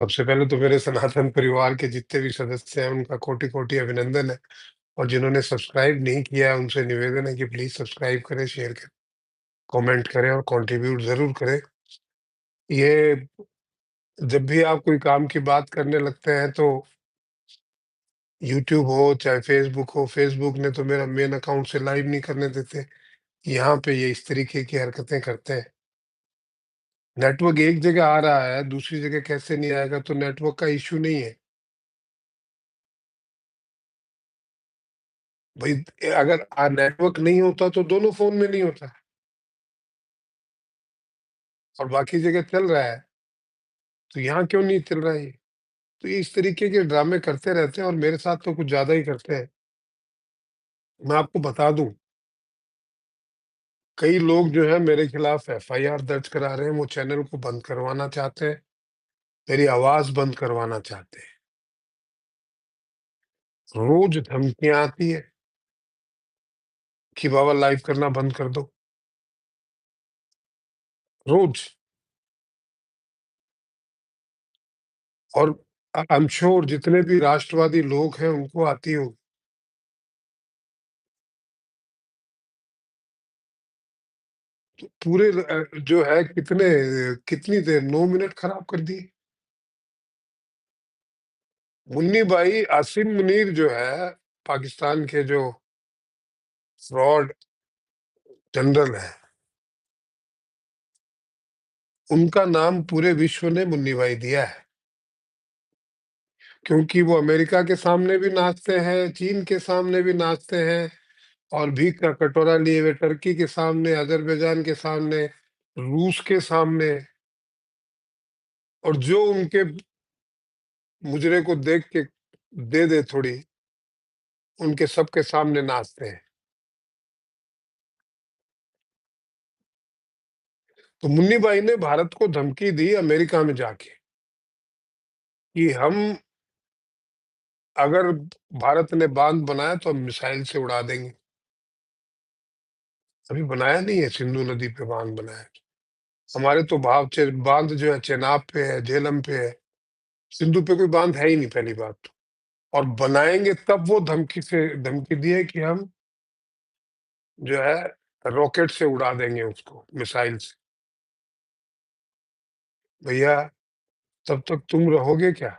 सबसे पहले तो मेरे सनातन परिवार के जितने भी सदस्य हैं, उनका कोटि-कोटि अभिनंदन है और जिन्होंने सब्सक्राइब नहीं किया है, उनसे निवेदन है कि प्लीज़ सब्सक्राइब करें, शेयर करें, कमेंट करें और कंट्रीब्यूट ज़रूर करें। ये जब भी आप कोई काम की बात करने लगते हैं, तो यूट्यूब हो, चाहे फ़ेसबुक हो, फ़ेसबुक ने तो मेरा मेन अकाउंट से लाइव नहीं करने देते। यहाँ पे ये इस तरीके की हरकतें करते हैं। नेटवर्क एक जगह आ रहा है, दूसरी जगह कैसे नहीं आएगा, तो नेटवर्क का इश्यू नहीं है। भई अगर नेटवर्क नहीं होता तो दोनों फ़ोन में नहीं होता और बाकी जगह चल रहा है, तो यहाँ क्यों नहीं चल रहा है ये? तो ये इस तरीके के ड्रामे करते रहते हैं और मेरे साथ तो कुछ ज़्यादा ही करते हैं। मैं आपको बता दूँ, कई लोग जो हैं मेरे खिलाफ एफआईआर दर्ज करा रहे हैं, वो चैनल को बंद करवाना चाहते हैं, मेरी आवाज़ बंद करवाना चाहते हैं। रोज़ धमकियाँ आती है कि बाबा लाइव करना बंद कर दो, रोज़। और आई एम श्योर जितने भी राष्ट्रवादी लोग हैं उनको आती होगी। तो पूरे जो है कितनी देर 9 मिनट खराब कर दिए। मुन्नी भाई आसिम मुनीर जो है, पाकिस्तान के जो फ्रॉड जनरल हैं, उनका नाम पूरे विश्व ने मुन्नी भाई दिया है। क्योंकि वो अमेरिका के सामने भी नाचते हैं, चीन के सामने भी नाचते हैं और भीख का कटोरा लिए हुए टर्की के सामने, अज़रबैजान के सामने, रूस के सामने, और जो उनके मुजरे को देख के दे दे थोड़ी, उनके सबके सामने नाचते हैं। तो मुन्नी भाई ने भारत को धमकी दी अमेरिका में जाके कि हम अगर भारत ने बाँध बनाया तो हम मिसाइल से उड़ा देंगे। अभी बनाया नहीं है, सिंधु नदी पे बाँध बनाया है। हमारे तो बाँध जो है चेनाब पे है, झेलम पे है, सिंधु पे कोई बाँध है ही नहीं, पहली बात तो। और बनाएँगे तब वो धमकी दी है कि हम जो है रॉकेट से उड़ा देंगे उसको, मिसाइल से। भैया तब तक तुम रहोगे क्या?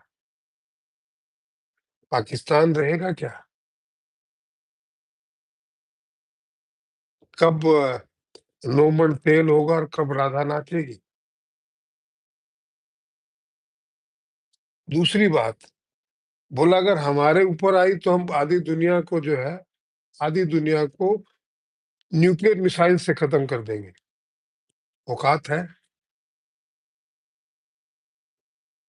पाकिस्तान रहेगा क्या? कब नोमन तेल होगा और कब राधा नाचेगी? दूसरी बात, बोला अगर हमारे ऊपर आई तो हम आधी दुनिया को न्यूक्लियर मिसाइल से खत्म कर देंगे। औकात है?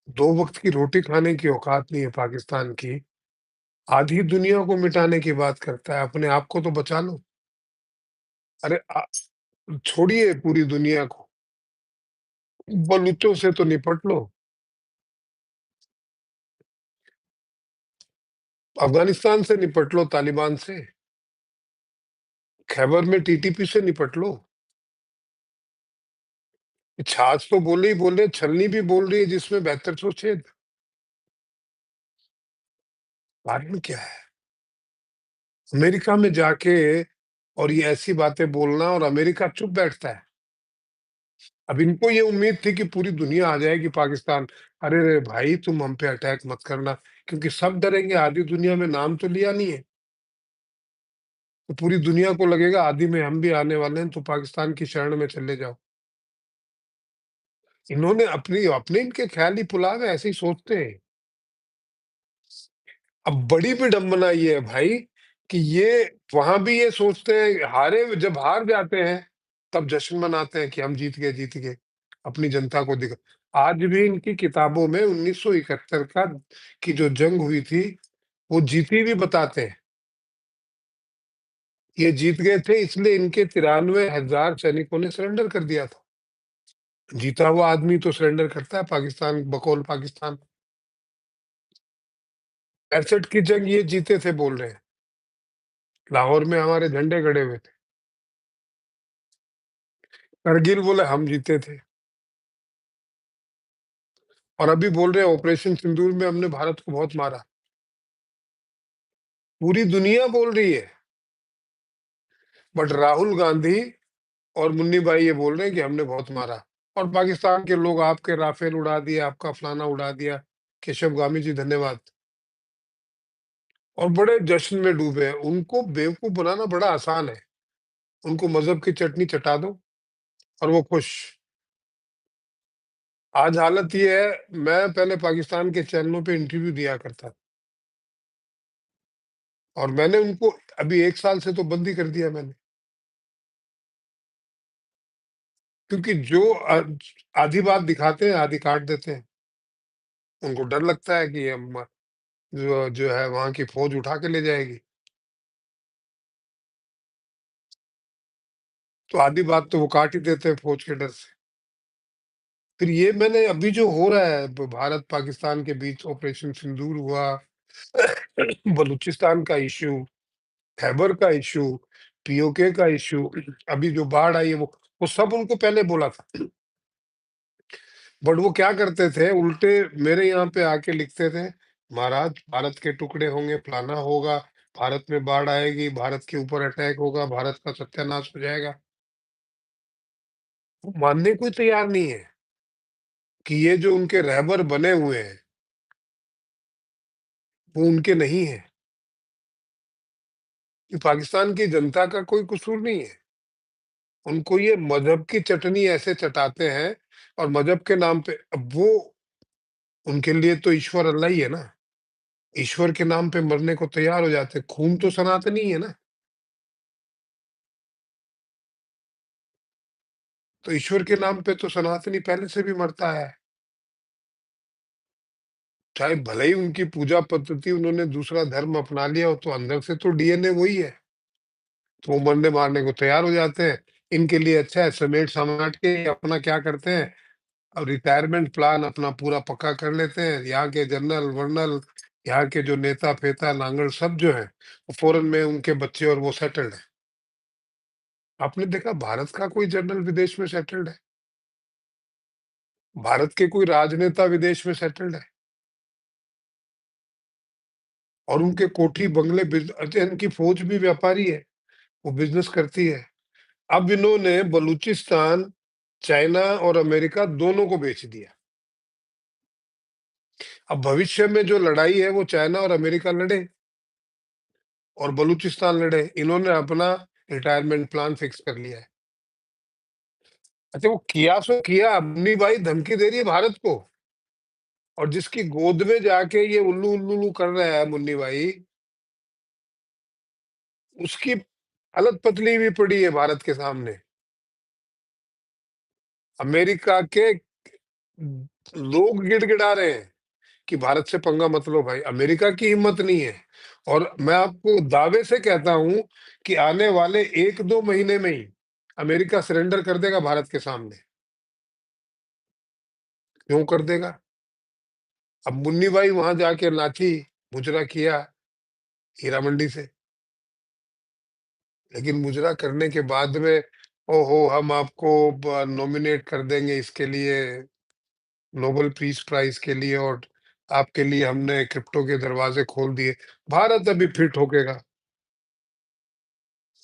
2 वक़्त की रोटी खाने की औकात नहीं है पाकिस्तान की, आधी दुनिया को मिटाने की बात करता है, अपने आप को तो बचा लो। अरे छोड़िए पूरी दुनिया को, बलूचों से तो निपट लो। अफ़गानिस्तान से निपट लो, तालिबान से, खैबर में टीटीपी से निपट लो। छाछ तो बोले ही बोल रहे, छलनी भी बोल रही है जिसमें 7200 छेद। कारण क्या है? अमेरिका में जाके और ये ऐसी बातें बोलना और अमेरिका चुप बैठता है। अब इनको ये उम्मीद थी कि पूरी दुनिया आ जाएगी पाकिस्तान, अरे रे भाई तुम हम पे अटैक मत करना, क्योंकि सब डरेंगे, आधी दुनिया में नाम तो लिया नहीं है। तो पूरी दुनिया को लगेगा आधी में हम भी आने वाले हैं, तो पाकिस्तान की शरण में चले जाओ। इन्होंने अपनी अपने इनके ख्याली पुलाव है, ऐसे ही सोचते हैं। अब बड़ी विडंबना ये है भाई कि ये वहां भी ये सोचते हैं, जब हार जाते हैं तब जश्न मनाते हैं कि हम जीत गए, अपनी जनता को दिखा। आज भी इनकी किताबों में 1971 का की जो जंग हुई थी, वो जीती भी बताते हैं। ये जीत गए थे इसलिए इनके 93,000 सैनिकों ने सरेंडर कर दिया था। जीता हुआ आदमी तो सरेंडर करता है, पाकिस्तान बकौल पाकिस्तान। 65 की जंग ये जीते थे बोल रहे हैं। लाहौर में हमारे झंडे गड़े हुए थे। करगिल बोले हम जीते थे। और अभी बोल रहे हैं ऑपरेशन सिंदूर में हमने भारत को बहुत मारा। पूरी दुनिया बोल रही है, बट राहुल गांधी और मुन्नी भाई ये बोल रहे हैं कि हमने बहुत मारा। और पाकिस्तान के लोग आपके राफेल उड़ा दिया, आपका फलाना उड़ा दिया। केशव गामी जी धन्यवाद। और बड़े जश्न में डूबे हैं। उनको बेवकूफ बनाना बड़ा आसान है। उनको मजहब की चटनी चटा दो और वो खुश। आज हालत ये है, मैं पहले पाकिस्तान के चैनलों पे इंटरव्यू दिया करता और मैंने उनको अभी 1 साल से तो बंद ही कर दिया मैंने। क्योंकि जो आधी बात दिखाते हैं, आधी काट देते हैं। उनको डर लगता है कि हम जो है वहाँ की फ़ौज उठा के ले जाएगी। तो आधी बात तो वो काट ही देते हैं फ़ौज के डर से। फिर ये मैंने अभी जो हो रहा है भारत पाकिस्तान के बीच ऑपरेशन सिंदूर हुआ, बलूचिस्तान का इश्यू, खैबर का इश्यू, पीओके का इश्यू, अभी जो बाढ़ आई है वो सब उनको पहले बोला था। बट वो क्या करते थे, उल्टे मेरे यहाँ पे आके लिखते थे, महाराज भारत के टुकड़े होंगे, फलाना होगा, भारत में बाढ़ आएगी, भारत के ऊपर अटैक होगा, भारत का सत्यानाश हो जाएगा। वो मानने को ही तैयार नहीं है कि ये जो उनके रहबर बने हुए हैं, वो उनके नहीं है। कि पाकिस्तान की जनता का कोई कसूर नहीं है। उनको ये मज़हब की चटनी ऐसे चटाते हैं और मज़हब के नाम पे अब वो उनके लिए तो ईश्वर अल्लाह ही है ना। ईश्वर के नाम पे मरने को तैयार हो जाते हैं। खून तो सनातनी ही है ना। तो ईश्वर के नाम पे तो सनातनी पहले से भी मरता है। चाहे भले ही उनकी पूजा पद्धति उन्होंने दूसरा धर्म अपना लिया हो, तो अंदर से तो डीएनए वही है। तो वो मरने-मारने को तैयार हो जाते हैं। इनके लिए अच्छा है समेट-समाट के अपना क्या करते हैं, अब रिटायरमेंट प्लान अपना पूरा पक्का कर लेते हैं। यहाँ के जनरल-वर्नल, यहाँ के जो नेता-फेता, नांगल सब जो हैं, वो फ़ॉरेन में उनके बच्चे और वो सेटल्ड हैं। आपने देखा भारत का कोई जनरल विदेश में सेटल्ड है? भारत के कोई राजनेता विदेश में सेटल्ड है? और उनके कोठी बंगले अच्छा इनकी फ़ौज भी व्यापारी है, वो बिज़नेस करती है। अब इन्होंने बलूचिस्तान, चाइना और अमेरिका दोनों को बेच दिया। अब भविष्य में जो लड़ाई है वो चाइना और अमेरिका लड़े और बलूचिस्तान लड़े। इन्होंने अपना रिटायरमेंट प्लान फिक्स कर लिया है। अच्छा वो किया सो किया, मुन्नी भाई धमकी दे रही है भारत को और जिसकी गोद में जाके ये उल्लू, उल्लू कर रहा है मुन्नी भाई, उसकी हालत पतली हुई पड़ी है भारत के सामने। अमेरिका के लोग गिड़गिड़ा रहे हैं कि भारत से पंगा मत लो भाई, अमेरिका की हिम्मत नहीं है। और मैं आपको दावे से कहता हूँ कि आने वाले 1-2 महीने में ही अमेरिका सरेंडर कर देगा भारत के सामने। क्यों कर देगा? अब मुन्नी भाई वहां जाके नाची, मुजरा किया हीरा मंडी से, लेकिन मुजरा करने के बाद में ओहो हम आपको नॉमिनेट कर देंगे इसके लिए, नोबेल पीस प्राइज के लिए, और आपके लिए हमने क्रिप्टो के दरवाजे खोल दिए। भारत अभी फिर ठोकेगा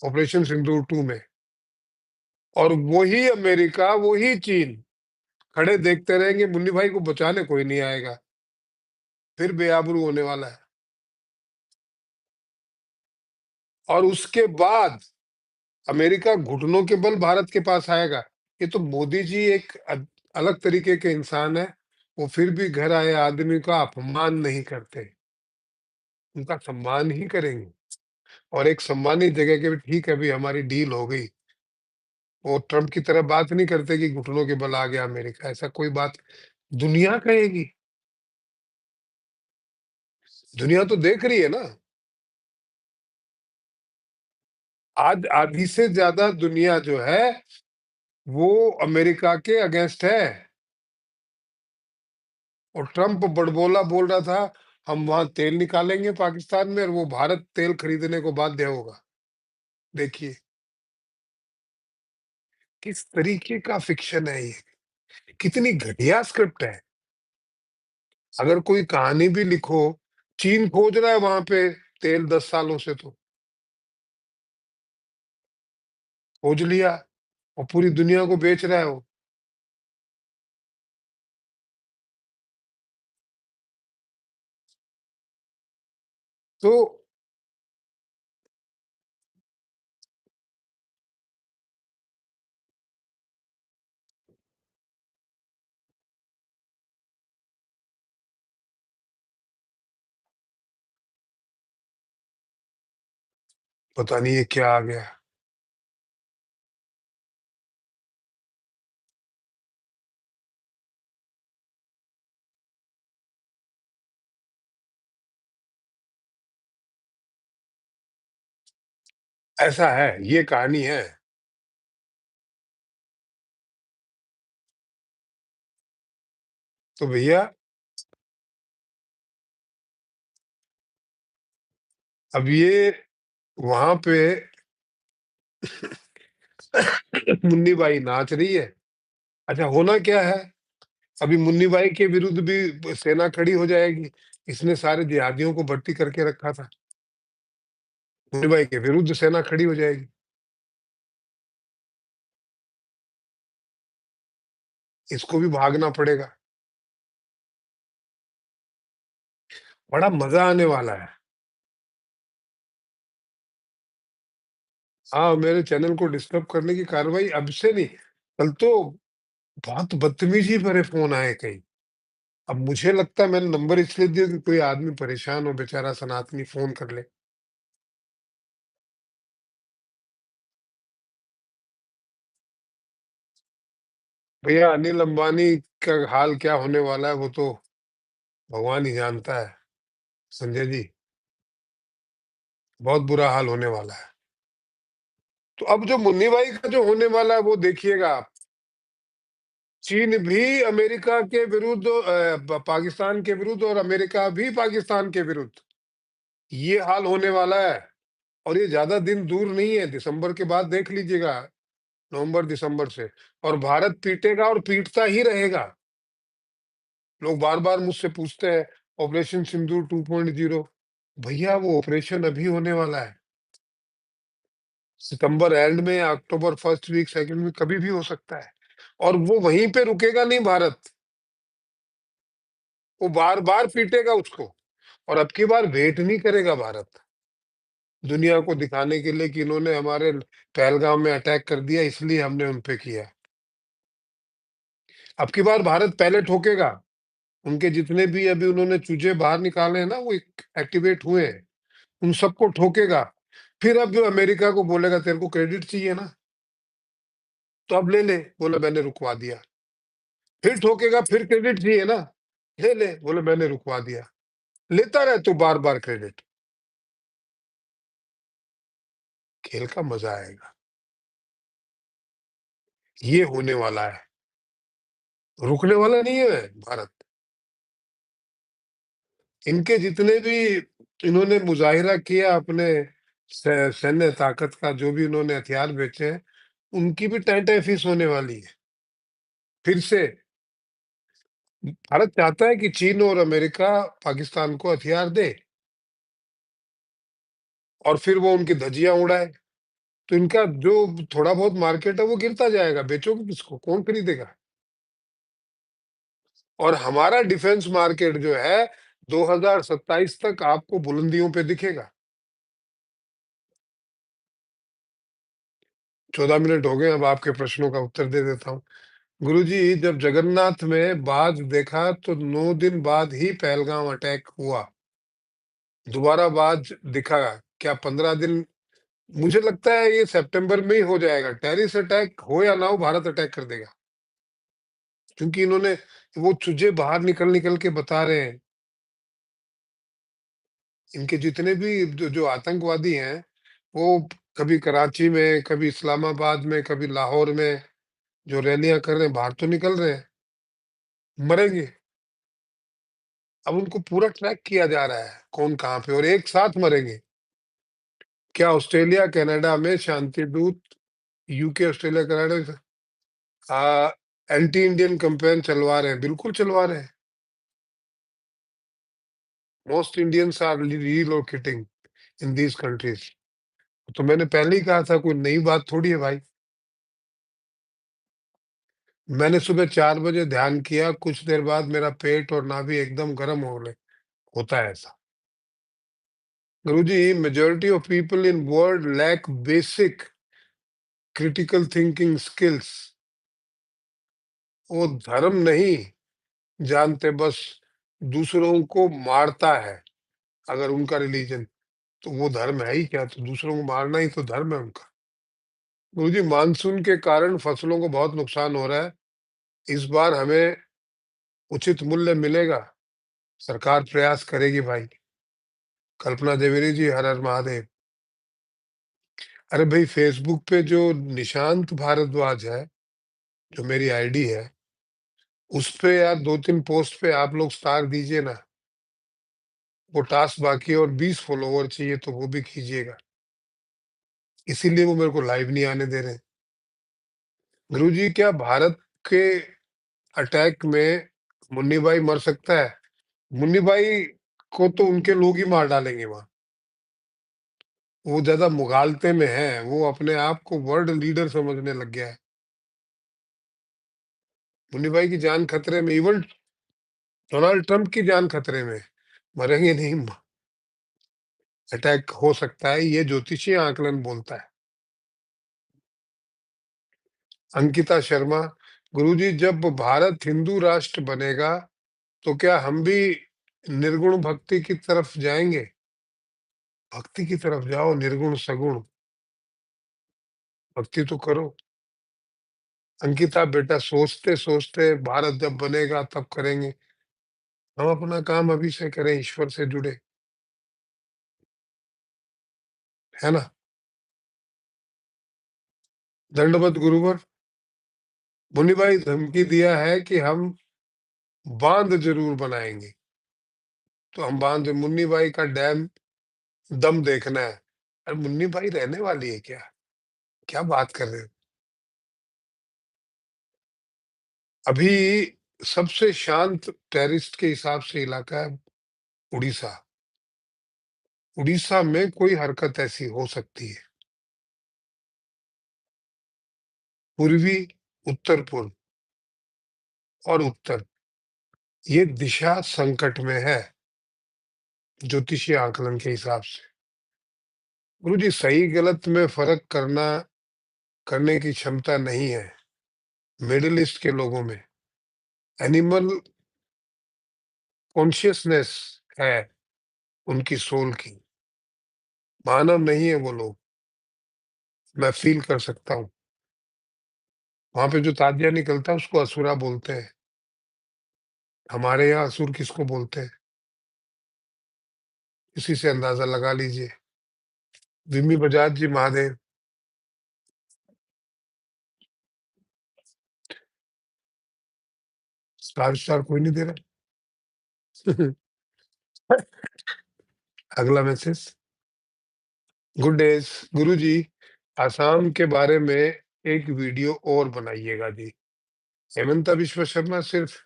ऑपरेशन सिंदूर 2 में। और वही अमेरिका, वही चीन खड़े देखते रहेंगे, मुन्नी भाई को बचाने कोई नहीं आएगा। फिर बेआबरू होने वाला है। और उसके बाद अमेरिका घुटनों के बल भारत के पास आएगा। ये तो मोदी जी एक अलग तरीके के इंसान है। वो फिर भी घर आए आदमी का अपमान नहीं करते, उनका सम्मान ही करेंगे। और एक सम्मानित जगह के भी ठीक है, अभी हमारी डील हो गई। वो ट्रम्प की तरह बात नहीं करते कि घुटनों के बल आ गया अमेरिका, ऐसा कोई बात दुनिया कहेगी। दुनिया तो देख रही है ना। आज आधी से ज्यादा दुनिया जो है वो अमेरिका के अगेंस्ट है। और ट्रम्प बड़बोला बोल रहा था हम वहां तेल निकालेंगे पाकिस्तान में और वो भारत तेल खरीदने को बाध्य होगा। देखिए किस तरीके का फिक्शन है ये, कितनी घटिया स्क्रिप्ट है। अगर कोई कहानी भी लिखो, चीन खोज रहा है वहाँ पे तेल 10 सालों से तो, खोज लिया और पूरी दुनिया को बेच रहा है वो। तो पता नहीं ये क्या आ गया। ऐसा है, ये कहानी है। तो भैया अब ये वहाँ पे मुन्नी बाई नाच रही है। अच्छा होना क्या है, अभी मुन्नी बाई के विरुद्ध भी सेना खड़ी हो जाएगी। इसने सारे जिहादियों को भर्ती करके रखा था। मुन्नी बाई के विरुद्ध सेना खड़ी हो जाएगी। इसको भी भागना पड़ेगा। बड़ा मज़ा आने वाला है। हाँ, मेरे चैनल को डिस्टर्ब करने की कार्रवाई अब से नहीं, कल तो बहुत बदतमीज़ी भरे फ़ोन आए कई। अब मुझे लगता है मैंने नंबर इसलिए दिया कि कोई आदमी परेशान हो बेचारा सनातनी फ़ोन कर ले। भैया अनिल अंबानी का हाल क्या होने वाला है वो तो भगवान ही जानता है, संजय जी, बहुत बुरा हाल होने वाला है। तो अब जो मुन्नी भाई का जो होने वाला है वो देखिएगा आप। चीन भी अमेरिका के विरुद्ध पाकिस्तान के विरुद्ध और अमेरिका भी पाकिस्तान के विरुद्ध। ये हाल होने वाला है और ये ज्यादा दिन दूर नहीं है, दिसंबर के बाद देख लीजिएगा, नवंबर दिसंबर से। और भारत पीटेगा और पीटता ही रहेगा। लोग बार बार मुझसे पूछते हैं ऑपरेशन सिंदूर 2.0, भैया वो ऑपरेशन अभी होने वाला है, सितंबर एंड में या October first week second week कभी भी हो सकता है। और वो वहीं पे रुकेगा नहीं भारत, वो बार बार पीटेगा उसको। और अब की बार वेट नहीं करेगा भारत, दुनिया को दिखाने के लिए कि इन्होंने हमारे पहलगाम में अटैक कर दिया इसलिए हमने उन पे किया। अब की बार भारत पहले ठोकेगा। उनके जितने भी अभी उन्होंने चूजे बाहर निकाले हैं ना, वो एक्टिवेट हुए हैं, उन सबको ठोकेगा। फिर अब जो अमेरिका को बोलेगा तेरे को क्रेडिट चाहिए ना, तो अब ले ले, बोले मैंने रुकवा दिया। फिर ठोकेगा, फिर क्रेडिट चाहिए ना, ले ले, बोले मैंने रुकवा दिया। लेता रहे तो बार बार क्रेडिट। खेल का मजा आएगा। ये होने वाला है, रुकने वाला नहीं है भारत। इनके जितने भी इन्होंने मुजाहिरा किया अपने सैन्य ताकत का, जो भी इन्होंने हथियार बेचे हैं, उनकी भी टैंटे फीस होने वाली है फिर से। भारत चाहता है कि चीन और अमेरिका पाकिस्तान को हथियार दे और फिर वो उनकी धज्जियां उड़ाए। तो इनका जो थोड़ा बहुत मार्केट है वो गिरता जाएगा, बेचोगे किसको, कौन खरीदेगा। और हमारा डिफेंस मार्केट जो है 2027 तक आपको बुलंदियों पे दिखेगा। 14 मिनट हो गए, अब आपके प्रश्नों का उत्तर दे देता हूँ। गुरुजी, जब जगन्नाथ में बाज देखा तो 9 दिन बाद ही पहलगाम अटैक हुआ, दोबारा बाज दिखा क्या 15 दिन? मुझे लगता है ये सितंबर में ही हो जाएगा, टेरिस अटैक हो या ना हो भारत अटैक कर देगा। क्योंकि इन्होंने वो चूजे बाहर निकल निकल के बता रहे हैं, इनके जितने भी जो आतंकवादी हैं, वो कभी कराची में, कभी इस्लामाबाद में, कभी लाहौर में जो रैलियां कर रहे हैं, बाहर तो निकल रहे हैं, मरेंगे। अब उनको पूरा ट्रैक किया जा रहा है कौन कहाँ पे, और एक साथ मरेंगे। क्या ऑस्ट्रेलिया कनाडा में शांति दूत, UK Australia Canada anti Indian campaign चलवा रहे हैं, बिल्कुल चलवा रहे हैं। Most Indians are relocating in these countries. तो मैंने पहले ही कहा था, कोई नई बात थोड़ी है भाई। मैंने सुबह 4 बजे ध्यान किया, कुछ देर बाद मेरा पेट और नाभि एकदम गर्म होने होता है ऐसा। Guruji, majority of people in world lack basic critical thinking skills. वो धर्म नहीं जानते, बस दूसरों को मारता है। अगर उनका रिलीजन, तो वो धर्म है ही क्या? तो दूसरों को मारना ही तो धर्म है उनका। गुरुजी, मानसून के कारण फसलों को बहुत नुकसान हो रहा है। इस बार हमें उचित मूल्य मिलेगा? सरकार प्रयास करेगी भाई। कल्पना द्विवेदी जी, हर हर महादेव। अरे भाई, फेसबुक पे जो निशांत भारद्वाज है, जो मेरी आईडी है, उस पे यार 2-3 पोस्ट पे आप लोग स्टार दीजिए ना। वो टास्क बाकी है और 20 फॉलोवर चाहिए, तो वो भी कीजिएगा। इसीलिए वो मेरे को लाइव नहीं आने दे रहे। गुरुजी, क्या भारत के अटैक में मुन्नी भाई मर सकता है? मुन्नी भाई को तो उनके लोग ही मार डालेंगे वहां। वो ज्यादा मुगालते में है, वो अपने आप को वर्ल्ड लीडर समझने लग गया है। मुन्नी भाई की जान खतरे में, इवन डोनाल्ड ट्रंप की जान खतरे में। मरेंगे नहीं, अटैक हो सकता है, ये ज्योतिषीय आकलन बोलता है। अंकिता शर्मा, गुरुजी, जब भारत हिंदू राष्ट्र बनेगा, तो क्या हम भी निर्गुण भक्ति की तरफ जाएंगे? भक्ति की तरफ जाओ, निर्गुण सगुण भक्ति तो करो। अंकिता बेटा, सोचते सोचते भारत जब बनेगा तब करेंगे। हम अपना काम अभी से करें, ईश्वर से जुड़े, है ना? दंडवत गुरुवर। मुनि भाई धमकी दिया है कि हम बांध जरूर बनाएंगे। तो हम बांध, मुन्नी भाई का डैम दम देखना है। अरे मुन्नी भाई रहने वाली है क्या? क्या बात कर रहे हो? अभी सबसे शांत टेररिस्ट के हिसाब से इलाका है उड़ीसा। उड़ीसा में कोई हरकत ऐसी हो सकती है। पूर्वी, उत्तर पूर्व और उत्तर, ये दिशा संकट में है ज्योतिषीय आकलन के हिसाब से। गुरु जी, सही गलत में फर्क करने की क्षमता नहीं है मिडिल ईस्ट के लोगों में। एनिमल कॉन्शियसनेस है उनकी सोल की, मानव नहीं है वो लोग। मैं फील कर सकता हूँ। वहां पे जो ताजिया निकलता है उसको असुरा बोलते हैं। हमारे यहाँ असुर किसको बोलते हैं? इसी से अंदाजा लगा लीजिए। विम्मी बजाज जी, महादेव। स्टार स्टार कोई नहीं दे रहा। अगला मैसेज। गुड डेज गुरु जी, आसाम के बारे में एक वीडियो और बनाइएगा जी। हेमंता विश्व शर्मा सिर्फ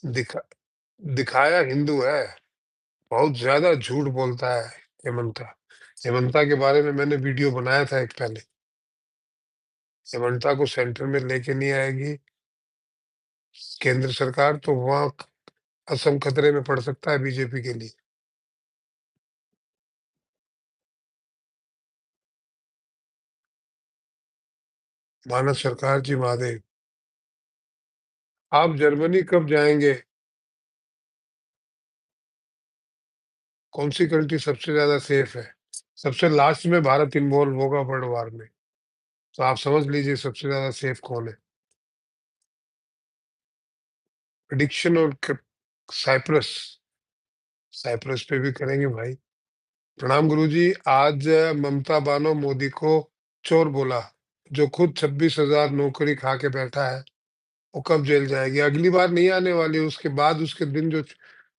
दिखा दिखाया हिंदू है, बहुत ज्यादा झूठ बोलता है हेमंता। हेमंता के बारे में मैंने वीडियो बनाया था एक पहले। हेमंता को सेंटर में लेके नहीं आएगी केंद्र सरकार, तो वहां असम खतरे में पड़ सकता है बीजेपी के लिए। मानस सरकार जी, महादेव। आप जर्मनी कब जाएंगे? कौन सी कंट्री सबसे ज्यादा सेफ है? सबसे लास्ट में भारत इन्वॉल्व होगा वर्ल्ड वार में, तो आप समझ लीजिए सबसे ज्यादा सेफ कौन है। प्रिडिक्शन और साइप्रस, साइप्रस पे भी करेंगे भाई। प्रणाम गुरुजी, आज ममता बानो मोदी को चोर बोला, जो खुद 26,000 नौकरी खा के बैठा है, वो कब जेल जाएगी? अगली बार नहीं आने वाली, उसके बाद उसके दिन जो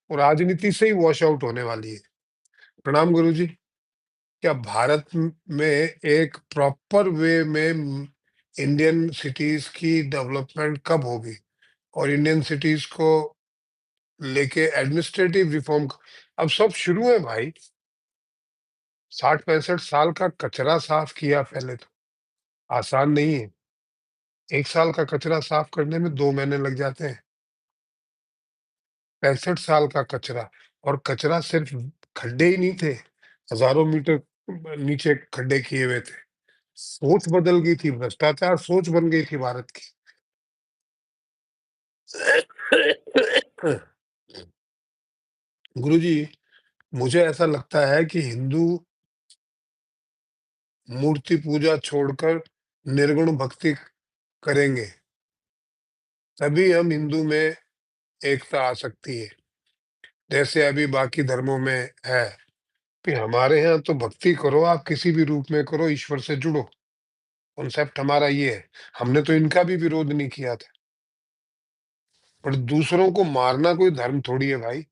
वो राजनीति से ही वॉश आउट होने वाली है। प्रणाम गुरुजी, क्या भारत में एक प्रॉपर वे में इंडियन सिटीज की डेवलपमेंट कब होगी? और इंडियन सिटीज को लेके एडमिनिस्ट्रेटिव रिफॉर्म अब सब शुरू है भाई। 60-65 साल का कचरा साफ किया पहले तो, आसान नहीं है। 1 साल का कचरा साफ करने में 2 महीने लग जाते हैं। 65 साल का कचरा, और कचरा सिर्फ खड्डे ही नहीं थे, हज़ारों मीटर नीचे खड्डे किए हुए थे। सोच बदल गई थी, भ्रष्टाचार सोच बन गई थी भारत की। गुरुजी, मुझे ऐसा लगता है कि हिंदू मूर्ति पूजा छोड़कर निर्गुण भक्ति करेंगे, तभी हम हिंदू में एकता आ सकती है। जैसे अभी बाकी धर्मों में है कि हमारे यहाँ तो भक्ति करो, आप किसी भी रूप में करो, ईश्वर से जुड़ो। कॉन्सेप्ट हमारा ये है। हमने तो इनका भी विरोध नहीं किया था, पर दूसरों को मारना कोई धर्म थोड़ी है भाई।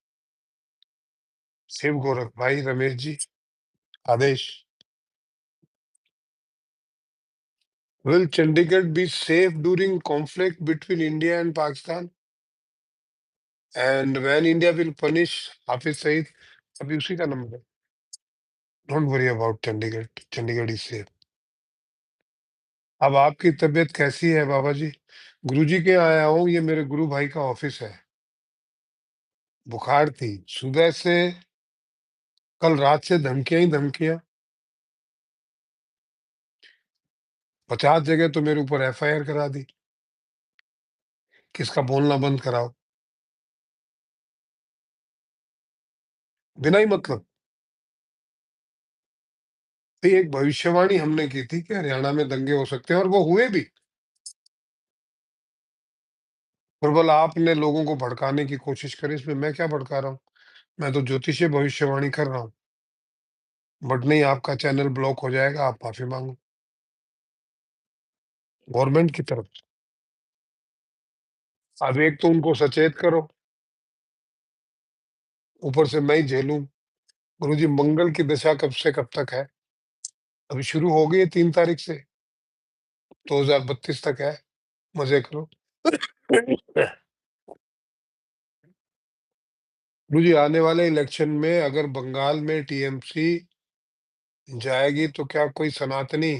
शिव गोरख भाई, रमेश जी, आदेश। Will Chandigarh be safe during conflict between India and Pakistan? And when India will punish Hafiz Saeed? अभी उसी का नंबर है। Don't worry about Chandigarh, Chandigarh is safe. अब आपकी तबीयत कैसी है बाबा जी? गुरुजी के यहाँ आया हूँ, ये मेरे गुरु भाई का ऑफिस है। बुखार थी, सुबह से, कल रात से धमकियाँ ही धमकियाँ। 50 जगह तो मेरे ऊपर एफआईआर करा दी, किसका बोलना बंद कराओ, बिना ही मतलब। तो ये एक भविष्यवाणी हमने की थी कि हरियाणा में दंगे हो सकते हैं, और वो हुए भी। प्रबल आपने लोगों को भड़काने की कोशिश करी, इसमें मैं क्या भड़का रहा हूँ? मैं तो ज्योतिषीय भविष्यवाणी कर रहा हूँ। बट नहीं, आपका चैनल ब्लॉक हो जाएगा, आप माफ़ी माँगो, गवर्नमेंट की तरफ से। अब एक तो उनको सचेत करो, ऊपर से मैं ही झेलूँ। गुरुजी, मंगल की दशा कब से कब तक है? अभी शुरू हो गई है 3 तारीख से, 2032 तक है, मज़े करो। गुरुजी, आने वाले इलेक्शन में अगर बंगाल में टीएमसी जाएगी तो क्या कोई सनातनी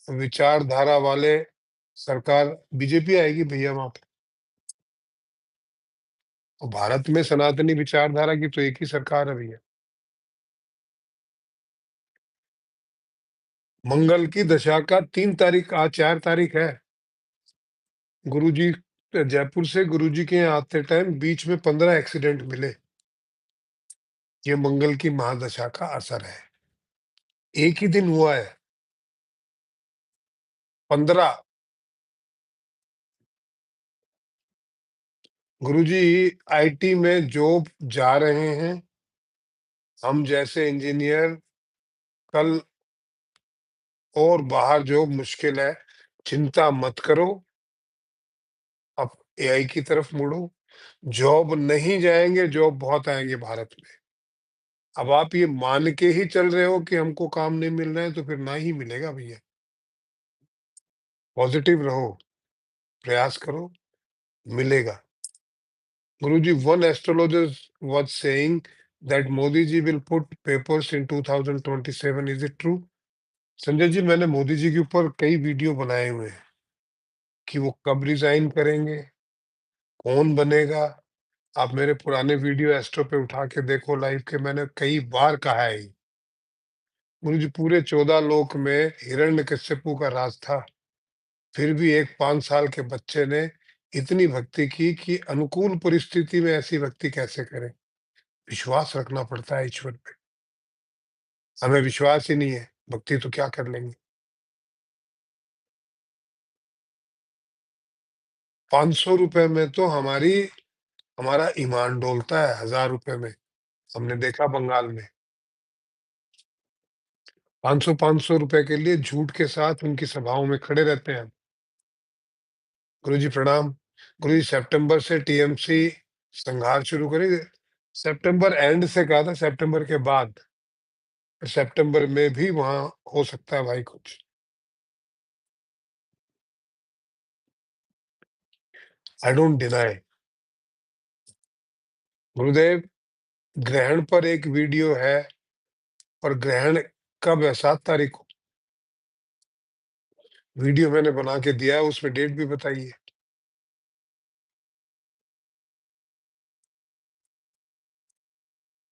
विचारधारा वाले सरकार, बीजेपी आएगी भैया वहाँ पे। और भारत में सनातनी विचारधारा की तो एक ही सरकार है भैया। मंगल की दशा का 3 तारीख, आज 4 तारीख है। गुरुजी, जयपुर से गुरुजी के यहाँ आते टाइम बीच में 15 एक्सीडेंट मिले। ये मंगल की महादशा का असर है। एक ही दिन हुआ है, 15। गुरुजी, आईटी में जॉब जा रहे हैं, हम जैसे इंजीनियर कल, और बाहर जॉब मुश्किल है। चिंता मत करो, अब एआई की तरफ मुड़ो। जॉब नहीं जाएँगे, जॉब बहुत आएँगे भारत में। अब आप ये मान के ही चल रहे हो कि हमको काम नहीं मिल रहा है, तो फिर ना ही मिलेगा भैया। पॉजिटिव रहो, प्रयास करो, मिलेगा। Guruji, one astrologer was saying that Modi ji will put papers in 2027. Is it true? Sanjay ji, मैंने मोदी जी के ऊपर कई वीडियो बनाए हुए हैं कि वो कब रिजाइन करेंगे, कौन बनेगा। आप मेरे पुराने वीडियो एस्ट्रो पे उठा के देखो लाइव के, मैंने कई बार कहा है। गुरु जी, पूरे 14 लोक में हिरण्यकश्यपु का राज था, फिर भी एक 5 साल के बच्चे ने इतनी भक्ति की कि अनुकूल परिस्थिति में ऐसी भक्ति कैसे करें। विश्वास रखना पड़ता है ईश्वर पे। हमें विश्वास ही नहीं है, भक्ति तो क्या कर लेंगे। 500 रुपए में तो हमारा ईमान डोलता है, 1000 रुपए में। हमने देखा बंगाल में 500-500 रुपए के लिए झूठ के साथ उनकी सभाओं में खड़े रहते हैं। गुरुजी प्रणाम। गुरुजी, सितंबर से टीएमसी संहार शुरू करेंगे। सितंबर एंड से कहा था, सितंबर के बाद। सितंबर में भी वहाँ हो सकता है भाई कुछ। I don't deny. गुरुदेव, ग्रहण पर एक वीडियो है, और ग्रहण कब है? 7 तारीख को। वीडियो मैंने बना के दिया है, उसमें डेट भी बताई है।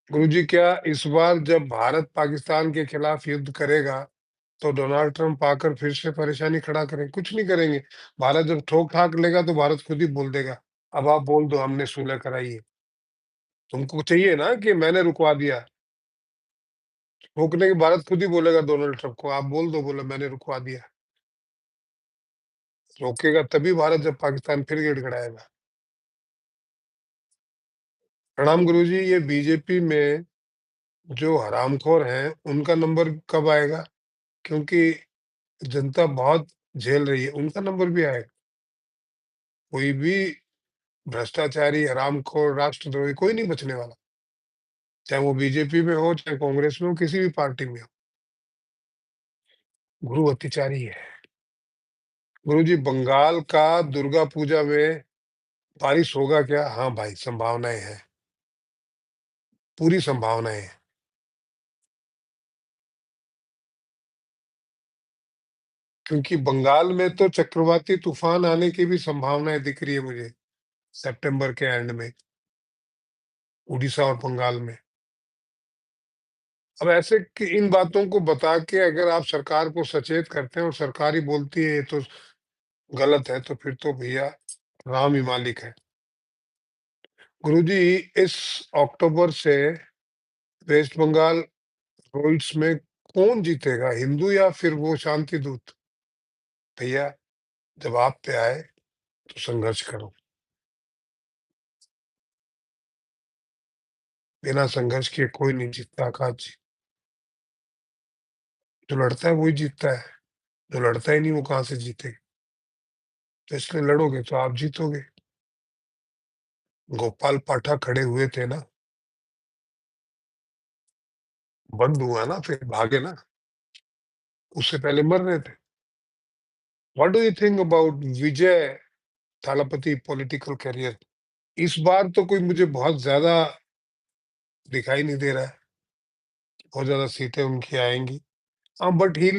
गुरुजी, क्या इस बार जब भारत पाकिस्तान के खिलाफ युद्ध करेगा, तो डोनाल्ड ट्रंप आकर फिर से परेशानी खड़ा करें? कुछ नहीं करेंगे। भारत जब ठोक-ठाक लेगा, तो भारत खुद ही बोल देगा, अब आप बोल दो हमने सुलह कराई है। तुमको चाहिए ना कि मैंने रुकवा दिया। ठोकने के भारत खुद ही बोलेगा डोनाल्ड ट्रंप को, आप बोल दो, बोले मैंने रुकवा दिया। रोकेगा तभी भारत, जब पाकिस्तान फिर गिड़गिड़ाएगा। प्रणाम गुरुजी, ये बीजेपी में जो हरामखोर हैं, उनका नंबर कब आएगा? क्योंकि जनता बहुत झेल रही है, उनका नंबर भी आएगा। कोई भी भ्रष्टाचारी, हरामखोर, राष्ट्रद्रोही कोई नहीं बचने वाला। चाहे वो बीजेपी में हो, चाहे कांग्रेस में हो, किसी भी पार्टी में हो। गुरु अत्याचारी है। गुरुजी, बंगाल का दुर्गा पूजा में बारिश होगा क्या? हाँ भाई, संभावनाएँ हैं, पूरी संभावनाएँ हैं। क्योंकि बंगाल में तो चक्रवाती तूफान आने की भी संभावनाएँ दिख रही है मुझे, सितंबर के एंड में, उड़ीसा और बंगाल में। अब ऐसे कि इन बातों को बता के अगर आप सरकार को सचेत करते हैं और सरकार ही बोलती है ये तो गलत है, तो फिर तो भैया राम ही मालिक है। गुरुजी, इस अक्टूबर से वेस्ट बंगाल रूल्स में कौन जीतेगा, हिंदू या फिर वो शांति दूत? भैया, जब आप पे आए तो संघर्ष करो। बिना संघर्ष किए कोई नहीं जीतता आकाश जी। जो लड़ता है वही जीतता है, जो लड़ता ही नहीं वो कहाँ से जीतेगा? तो इसलिए लड़ोगे तो आप जीतोगे। गोपाल पाठक खड़े हुए थे ना, बंद हुआ ना, फिर भागे ना, उससे पहले मर रहे थे। What do you think about Vijay Thalapathy political career? इस बार तो कोई मुझे बहुत ज्यादा दिखाई नहीं दे रहा है, बहुत ज्यादा सीटें उनकी आएंगी। हाँ, but he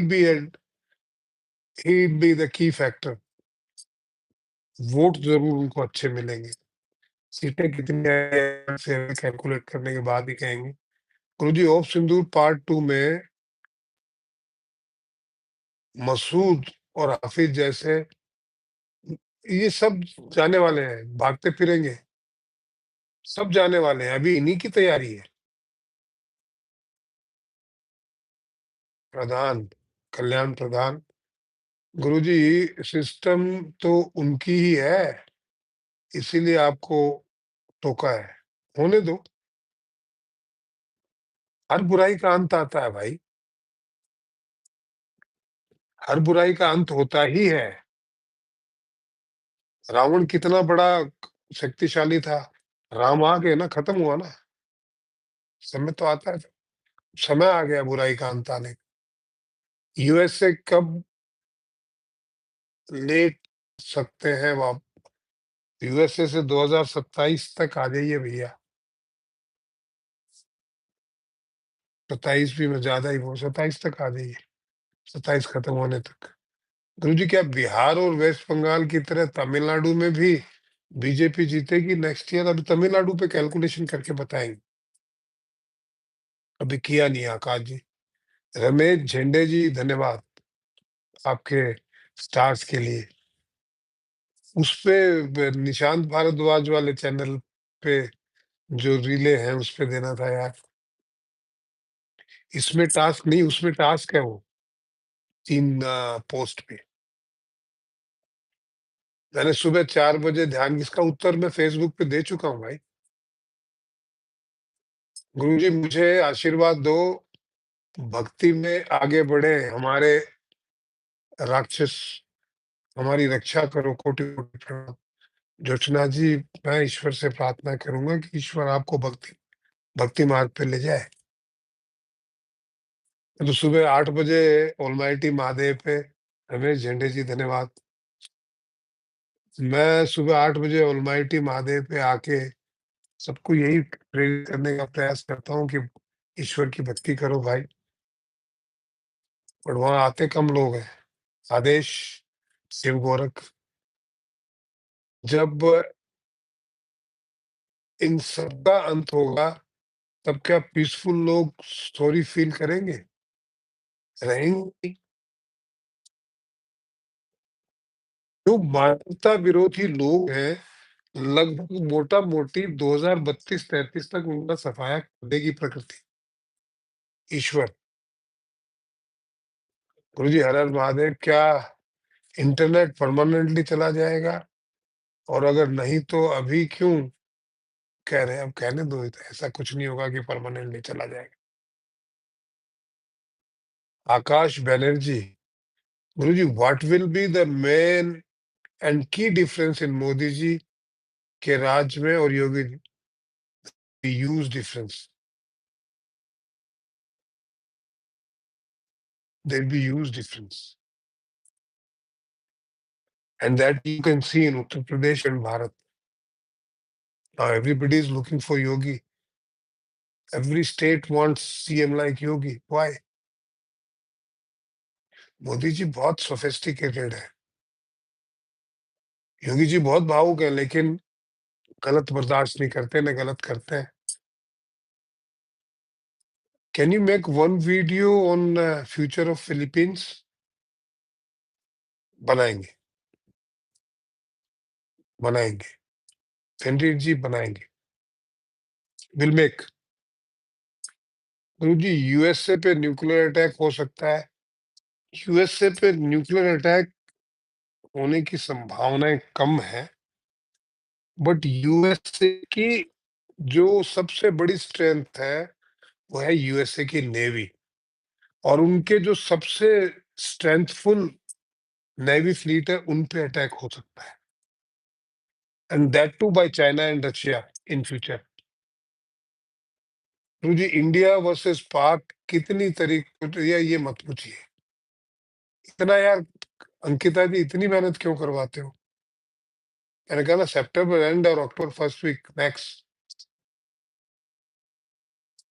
be the key factor. Vote जरूर उनको अच्छे मिलेंगे। सीटें कितनी आएंगी से कैलकुलेट करने के बाद ही कहेंगे। गुरुजी, ऑफ सिंदूर पार्ट 2 में मसूद और हाफिज जैसे ये सब जाने वाले हैं, भागते फिरेंगे, सब जाने वाले हैं, अभी इन्हीं की तैयारी है। प्रधान, कल्याण प्रधान। गुरुजी, सिस्टम तो उनकी ही है, इसीलिए आपको टोका है। होने दो, हर बुराई का अंत आता है भाई, हर बुराई का अंत होता ही है। रावण कितना बड़ा शक्तिशाली था, राम आ गए ना, खत्म हुआ ना। समय तो आता है, समय आ गया बुराई का अंत आने का। यूएसए कब ले सकते हैं वाप यूएसए से 2027 तक आ जाइए भैया। 27 भी मैं ज्यादा ही बोल, 27 तक आ जाइए, 27 खत्म होने तक। गुरुजी, क्या बिहार और वेस्ट बंगाल की तरह तमिलनाडु में भी बीजेपी जीतेगी नेक्स्ट ईयर? अभी तमिलनाडु पे कैलकुलेशन करके बताएंगे, अभी किया नहीं है आकाश जी। रमेश झंडे जी, धन्यवाद आपके स्टार्स के लिए। उस पे निशांत भारद्वाज वाले चैनल पे जो रिले हैं उस पे देना था यार। इसमें टास्क नहीं, उसमें टास्क है वो 3 पोस्ट पे। मैंने सुबह 4 बजे ध्यान, इसका उत्तर मैं फेसबुक पे दे चुका हूँ भाई। गुरुजी, मुझे आशीर्वाद दो, भक्ति में आगे बढ़े हमारे राक्षस, हमारी रक्षा करो, कोटि-कोटि प्रणाम। जोशना जी, मैं ईश्वर से प्रार्थना करूँगा कि ईश्वर आपको भक्ति भक्ति मार्ग पे ले जाए। तो सुबह 8 बजे ऑलमाइटी महादेव पे, रमेश झंडे जी धन्यवाद। मैं सुबह 8 बजे ऑलमाइटी महादेव पे आके सबको यही प्रेरित करने का प्रयास करता हूँ कि ईश्वर की भक्ति करो भाई, और वहाँ आते कम लोग हैं। आदेश, शिव गोरख, जब इन सबका अंत होगा, तब क्या पीसफुल लोग सॉरी फील करेंगे? रहेंगे। जो मानवता विरोधी लोग हैं, लगभग मोटा-मोटी 2032-33 तक उनका सफाया कर देगी प्रकृति, ईश्वर। गुरुजी हर हर महादेव, क्या इंटरनेट परमानेंटली चला जाएगा? और अगर नहीं तो अभी क्यों कह रहे हैं? अब कहने दो, ऐसा कुछ नहीं होगा कि परमानेंटली चला जाएगा। Akash Banerjee, Guruji what will be the main and key difference in Modi ji के राज में और Yogi huge difference? There be huge difference and that you can see in Uttar Pradesh and Bharat. Now everybody is looking for Yogi. Every state wants CM like Yogi. Why? Modi ji बहुत sophisticated है। योगी जी बहुत भावुक है, लेकिन गलत बर्दाश्त नहीं करते, ना गलत करते हैं। Can you make one video on future of Philippines? बनाएंगे, बनाएंगे। फेनरी जी बनाएंगे। Will make. Guru ji USA पे न्यूक्लियर अटैक हो सकता है। यूएसए पे न्यूक्लियर अटैक होने की संभावनाएं कम है, बट यूएसए की जो सबसे बड़ी स्ट्रेंथ है, वो है यूएसए की नेवी, और उनके जो सबसे स्ट्रेंथफुल नेवी फ्लीट है, उन पे अटैक हो सकता है, and that too by China and Russia in future. तो जी इंडिया वर्सेस पाक कितनी तरीक ये मत पूछिए। इतना यार, अंकिता जी इतनी मेहनत क्यों करवाते हो? मैंने कहा ना, सितंबर एंड और अक्टूबर फर्स्ट वीक मैक्स।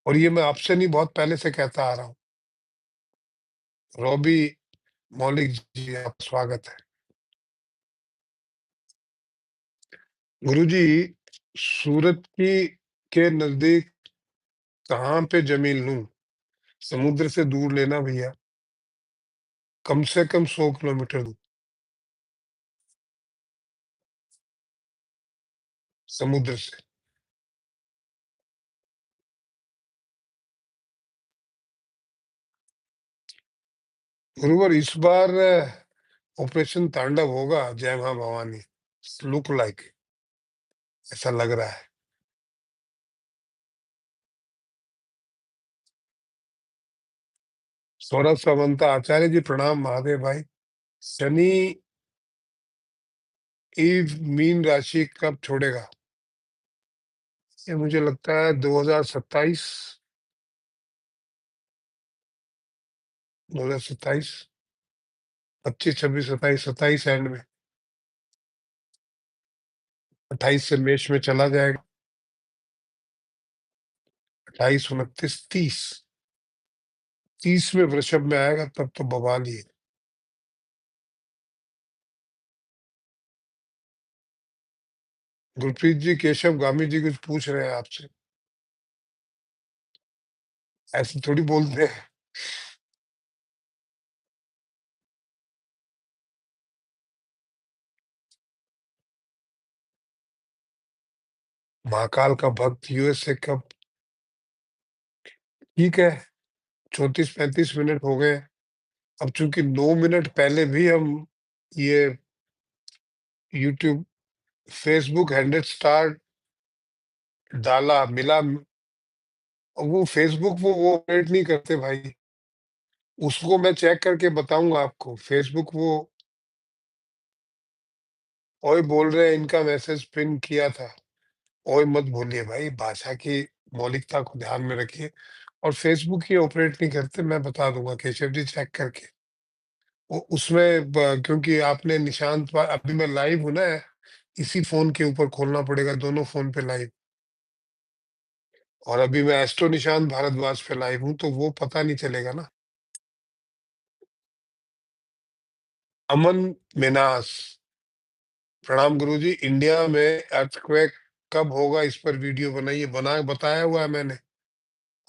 और ये मैं आपसे नहीं, बहुत पहले से कहता आ रहा हूँ। रॉबी मौलिक जी, आपका स्वागत है। गुरुजी सूरत की के नजदीक कहाँ पे जमीन लूं? समुद्र से दूर लेना भैया, कम से कम 100 किलोमीटर दूर समुद्र से। गुरुवर इस बार ऑपरेशन तांडव होगा, जय मां भवानी। लुक लाइक, ऐसा लग रहा है। सौरभ सामंता, आचार्य जी प्रणाम, महादेव भाई। शनि ईव मीन राशि कब छोड़ेगा? ये मुझे लगता है 2027, 2027, 25, 26, 27, 27 एंड में। 28 से मेष में चला जाएगा। 28, 29, 30, 30 में वृषभ में आएगा, तब तो बवाल ही है। गुरप्रीत जी, केशव गामी जी कुछ पूछ रहे हैं आपसे। ऐसे थोड़ी बोलते हैं। महाकाल का भक्त यूएस से कब? ठीक है, 34-35 मिनट हो गए। अब चूंकि 9 मिनट पहले भी हम ये यूट्यूब फेसबुक 100 स्टार डाला मिला, वो फेसबुक वो अपडेट नहीं करते भाई। उसको मैं चेक करके बताऊंगा आपको। फेसबुक वो ओए बोल रहे हैं, इनका मैसेज पिन किया था। ओए मत बोलिए भाई, भाषा की मौलिकता को ध्यान में रखिए। और फेसबुक ही ऑपरेट नहीं करते, मैं बता दूंगा केशव जी चेक करके। वो उसमें क्योंकि आपने निशांत अभी मैं लाइव हूं ना, इसी फ़ोन के ऊपर खोलना पड़ेगा, दोनों फ़ोन पे लाइव। और अभी मैं एस्ट्रो निशांत भारद्वाज पे लाइव हूँ, तो वो पता नहीं चलेगा ना। अमन मिनास, प्रणाम गुरुजी, इंडिया में अर्थक्वेक कब होगा इस पर वीडियो बनाइए। बताया हुआ है मैंने।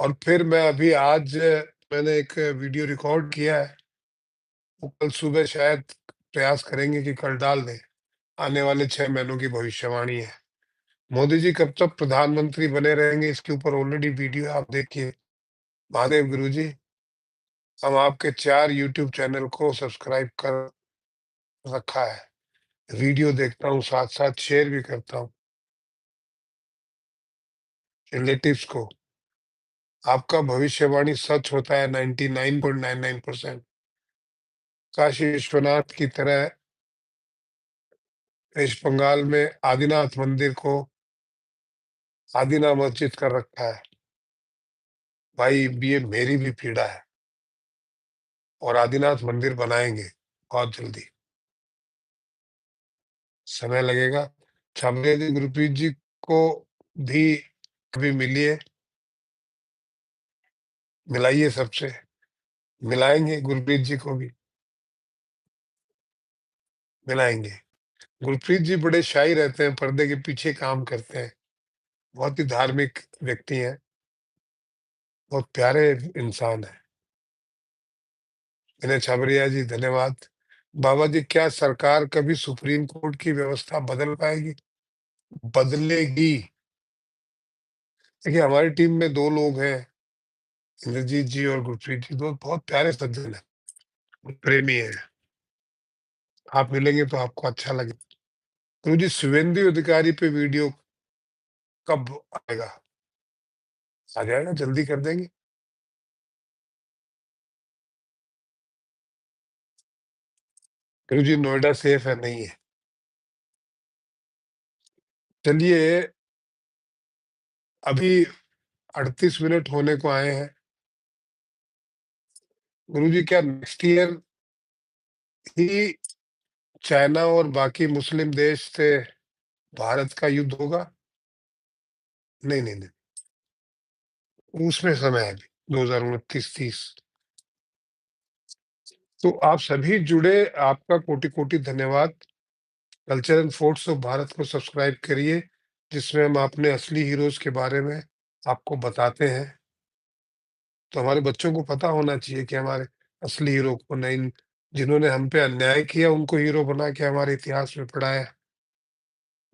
और फिर मैं अभी आज मैंने एक वीडियो रिकॉर्ड किया है, वो कल सुबह शायद प्रयास करेंगे कि कल डाल दें। आने वाले 6 महीनों की भविष्यवाणी है। मोदी जी कब तक प्रधानमंत्री बने रहेंगे, इसके ऊपर ऑलरेडी वीडियो है, आप देखिए। महादेव गुरुजी, हम आपके 4 यूट्यूब चैनल को सब्सक्राइब कर रखा है। वीडियो देखता हूँ, साथ-साथ शेयर भी करता हूँ रिलेटिव्स को। आपका भविष्यवाणी सच होता है 99.99%। काशी विश्वनाथ की तरह वेस्ट बंगाल में आदिनाथ मंदिर को आदिना मस्जिद कर रखा है। भाई ये मेरी भी पीड़ा है, और आदिनाथ मंदिर बनाएँगे बहुत जल्दी। समय लगेगा। छाबड़िया जी, गुरप्रीत जी को भी कभी मिलिए, मिलाइए सबसे। मिलाएँगे गुरप्रीत जी को भी, मिलाएँगे। गुरप्रीत जी बड़े शाई रहते हैं, पर्दे के पीछे काम करते हैं। बहुत ही धार्मिक व्यक्ति हैं, बहुत प्यारे इंसान हैं। विनय छाबड़िया जी, धन्यवाद। बाबा जी, क्या सरकार कभी सुप्रीम कोर्ट की व्यवस्था बदल पाएगी? बदलेगी। देखिए, हमारी टीम में 2 लोग हैं, इंद्रजीत जी और गुरप्रीत जी, 2 बहुत प्यारे सज्जन हैं, प्रेमी हैं। आप मिलेंगे तो आपको अच्छा लगेगा। गुरुजी, शुभेंदु अधिकारी पे वीडियो कब आएगा? आ जाएगा, जल्दी कर देंगे। गुरुजी, नोएडा सेफ है, नहीं है। चलिए, अभी 38 मिनट होने को आए हैं। गुरुजी, क्या नेक्स्ट ईयर ही चाइना और बाकी मुस्लिम देश से भारत का युद्ध होगा? नहीं, नहीं, नहीं, उसमें समय है अभी, 2029-30। तो आप सभी जुड़े, आपका कोटि-कोटि धन्यवाद। Culture and forts of Bharat को सब्सक्राइब करिए, जिसमें हम अपने असली हीरोज़ के बारे में आपको बताते हैं। तो हमारे बच्चों को पता होना चाहिए कि हमारे असली हीरो कौन है। इन जिन्होंने हम पे अन्याय किया, उनको हीरो बना के हमारे इतिहास में पढ़ाया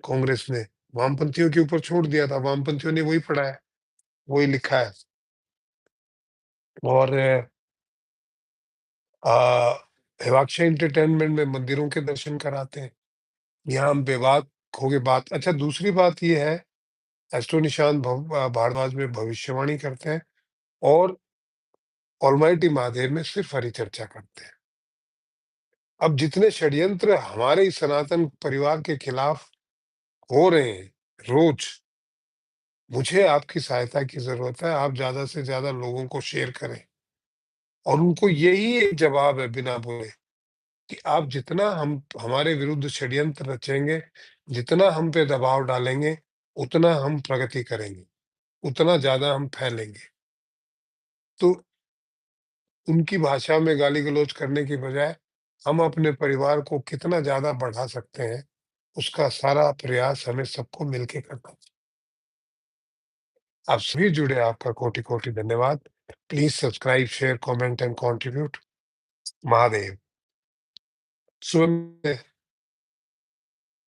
कांग्रेस ने। वामपंथियों के ऊपर छोड़ दिया था, वामपंथियों ने वही पढ़ाया, वही लिखा है। और हिवाक्षी एंटरटेनमेंट में मंदिरों के दर्शन कराते हैं। यहाँ हम बेबाक हो के बात। अच्छा, दूसरी बात ये है, एस्ट्रो निशांत भारद्वाज में भविष्यवाणी करते हैं, और ऑलमाइटी महादेव में सिर्फ हरि चर्चा करते हैं। अब जितने षड्यंत्र हमारे इस सनातन परिवार के खिलाफ हो रहे हैं रोज, मुझे आपकी सहायता की जरूरत है। आप ज्यादा से ज्यादा लोगों को शेयर करें, और उनको यही एक जवाब है बिना बोले, कि आप जितना हम हमारे विरुद्ध षड्यंत्र रचेंगे, जितना हम पे दबाव डालेंगे, उतना हम प्रगति करेंगे, उतना ज्यादा हम फैलेंगे। तो उनकी भाषा में गाली-गलौच करने की बजाय हम अपने परिवार को कितना ज़्यादा बढ़ा सकते हैं, उसका सारा प्रयास हमें सबको मिलके करना चाहिए। आप सभी जुड़े, आपका कोटि-कोटि धन्यवाद। Please subscribe, share, comment and contribute. Mahadev. Shubh